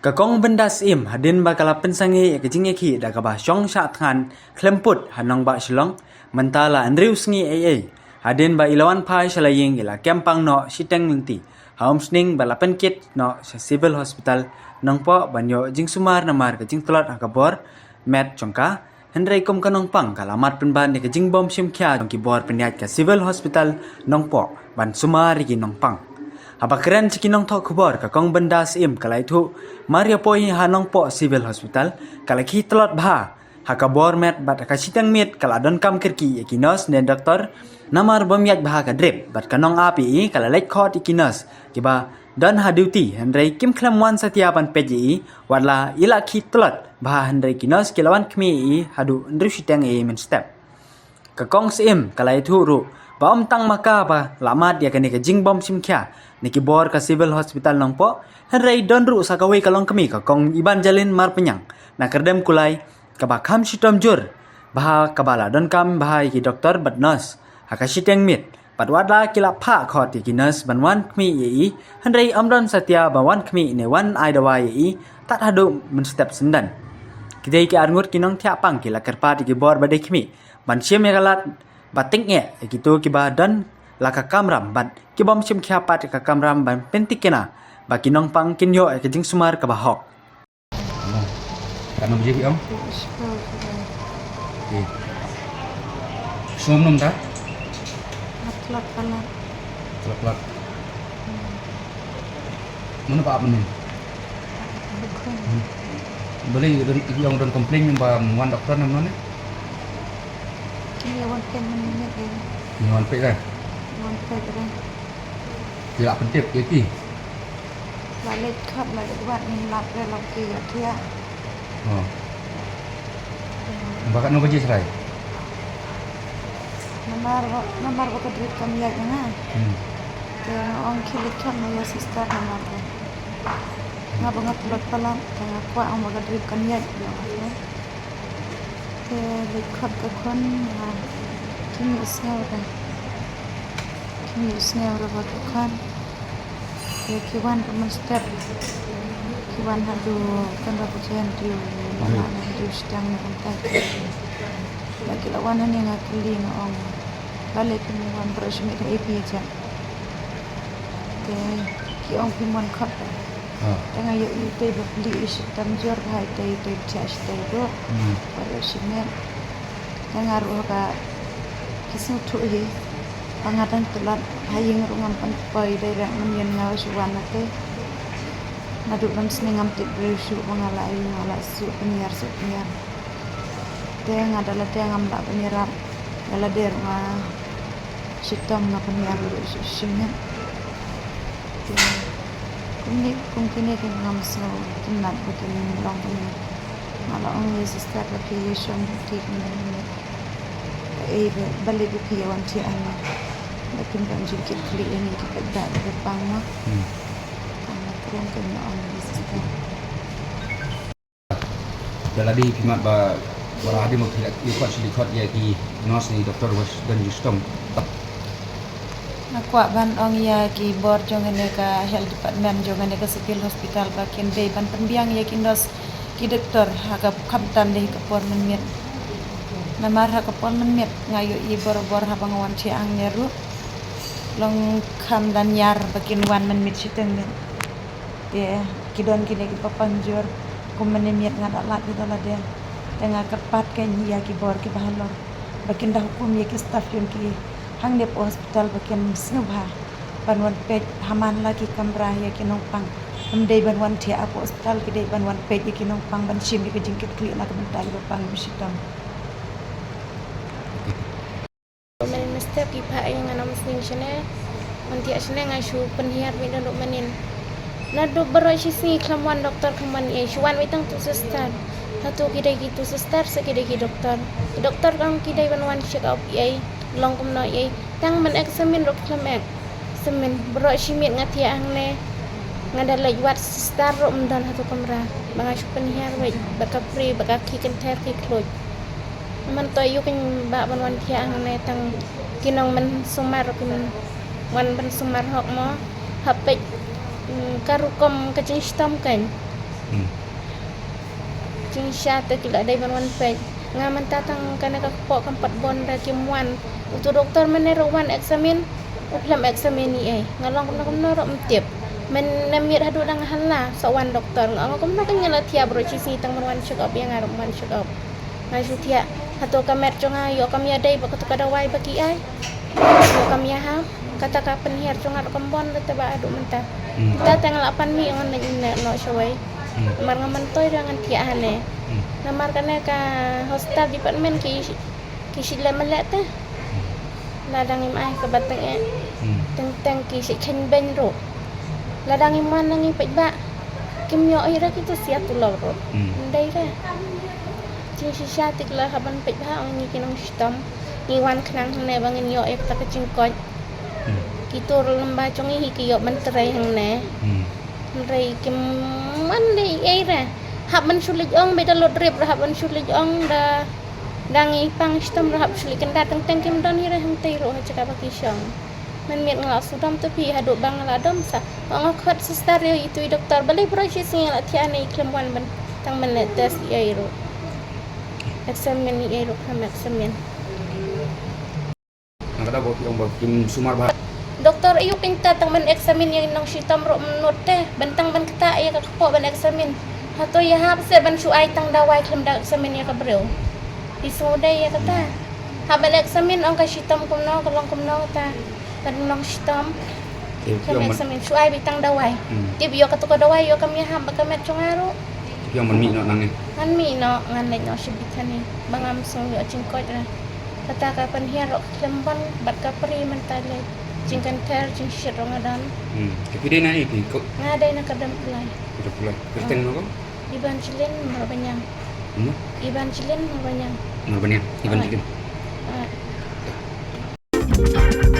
Kakong bendas im hadin bakala pensangi kejing eki da kabah syong syak than klemput hanong ba shlong mentala andriu sngi ai hadin ba ilawan pai shalaying ila kempang no siteng linti haum sning balapen kit no civil hospital nongpo banyo jing sumar namar kejing telot akabor met chongka hendrai kom kanong pang kalamat penban ni kejing bom sim kya jong kibor penyat ka civil hospital nongpo ban sumar gi nong pang Haba keren cikinong tok kubor kakong benda sim kalai tu Maria poi hanong po civil hospital kalai ki telot bha hakabor met bat kasitang mit kaladon kam kirki ikinos ne doktor namar bomyat bha ka drip bat kanong api kala lek khot ikinos kiba dan ha duty hendrai kim klam wan satiapan peji wala ila ki telot bha hendrai kinos kilawan kmi hadu ndru sitang men step kakong sim kalai tu ru Baom tang maka ba lamat dia kani ka jingbom simkya niki bor ka civil hospital nong po henrai donru sakawai kalong kami ka kong iban jalin mar penyang na kerdem kulai ka ba kham sitom jur bah kabala don kam bahai ki doktor bat nurse haka siteng mit patwada kila pha khot ki nurse banwan kmi yi henrai amron satya bawan kmi ne wan aidawa yi tat hadu men step sendan kidai ki arngut kinong thya pang kila kerpa ki bor badai kmi ban sim galat batik nge gitu kiba dan laka kamram ban kibom sim khapat ka kamram ban pentikena baki nong pang kinyo ke jing sumar ka bahok Kan biji om sum nom ta Lat pala. Lak mana pak menin boleh yang don komplain ba wan dokter nam none Kini wan ken menit ni. wan pe kan Wan pe dah. tidak pentip ki Balik kat balik buat ni lat dah lagi ya dia. oh bakat no biji serai Namar ko drip kami ya na. Dia orang kilit kan ya sister namar ko. Nga bangat lat pala tengah kuat ang baga drip kami ya. Lihat ke kon kini isnya udah kan kiwan teman step kiwan hadu kan rapucian tiu mana tiu sedang kontak lagi lawanan yang akili ngong balik kemuan bersemi ke AP aja ki ong pimuan kat tengah yuk itu beli sistem jor hai itu charge itu pada simen yang ngaruh ke kisah tu ye pangatan telat haying rungan panpai dari menyen ngawas wana te nadu dan senengam tip berusu mengalai ngalah su penyiar te ngadalah te ngamla penyerap dalam derma sistem na penyiar berusu simen kung kini kang ngamso tinat bukin long ini malah orang sister lagi yeson tik ni balik buki yawan ti ana lakin kan jikit kli ini kita dah depan mah anak kurang kena orang sister jaladi pimat ba baradi mo ikut silikot ya ki nurse ni doktor was dan justom Nakwa ban ong ya ki bor jongan ka health department jongan ka civil hospital bakin day ban pembiang ya ki nos ki doktor haka kamtam deh ka por menmet namar haka por menmet ngayo i bor habang wan ci ang nyeru long kam dan yar bakin wan menmet siteng men ya ki don ki ki papanjur kum menmet ngadalat itu lah dia tengah kepat kan ya ki bor ki bahalor bakin dah hukum ya ki staff yon ki hang dep hospital bagian snubha banwan pej haman lagi kamrah ya kinong pang mendai banwan dia aku hospital kidai banwan pej ya kinong pang ban sim ke jingkit kli nak bentai bapang bisitam men mesti pipa yang anam sing sene nanti asne ngasu penhiar mi dok menin na do berosi sing klamwan doktor kman ye shuan witang tu sister satu kidai gitu sister sekidai doktor kan kidai banwan check up ye long kum no ye tang men examine rok klamek semen bro simit ngati angne ngadala wat star rom dan hatu kamera banga supen hiar we baka pri baka ki ken ter ki kloj man to yu ken ba ban wan thia angne tang kinong men sumar kin wan ban sumar hok mo hapek karukom kacing stam kan Jing sya te kila dai ban wan pej. Ngaman tatang kana ka pok kampat bon ra kimwan. Untuk doktor meneruan eksamen. Uplam eksamen ni ngalong kumno ro mtip. Men namir hadu dang hala sawan doktor ngong kumno kan nyala tia bro ci si tang wan check up yang arum wan check up. Ngasu tia hato kamer jonga yo kami adai ba kutu kada wai bagi ai. Yo kami ha kata ka penhiar jonga ro kambon le ba adu menta. Kita tanggal 8 mi ngon ne no shawai. Mar ngaman toy dengan tia hane. Namar kana ka hostel department ki sila malak ta. Ladang im ai ka batang teng ki si chen ben ro. Ladang iman nangi pejba kim yo ira kita siap tulor ro ndai ra chi sha tik la haban pejba ang ni kinang stam ni wan khnang ne bangin yo ek ta kaching ko kitur lamba chongi hi ki yo ban trai hang ne rei kim man dei ai ra haban sulit ong be dalot rep ra haban sulit ong da dangi pang stam ra hab sulit kan datang teng kim don hi ra hang tei ro ha chaka baki syang man miet ngala sudam tapi hadu bang la dom sa ang khot sister yo itu doktor balai proses ngala tiane iklemwan ban tang men tes iro eksamen ni iro kam eksamen Ang kada bot yung kim sumar ba doktor ayo pinta tang men eksamen yang nang sitam ro note bentang ban kata ay kakpo ban eksamen hato ya hab se ban suai tang dawai klem da eksamen ya kabreu isodai ya kata haban eksamen ang ka sitam kumno kalong kumno ta kadang sitam kami eksamen suai bitang dawai tib yo katuka dawai yo kami ham bakamet chongaro yung man mi no nang ngan mi no ngan le no sibitani bangam song yo cingkot ra kata ka panhiar ro lemban bat ka pri mentale cingkan ter cing shit ro ngadan Kepide na iki ko ngadai na kadam play kita pulai kerteng no ko iban cilin marbanyang iban cilin marbanyang Marbanya iban Ah. chicken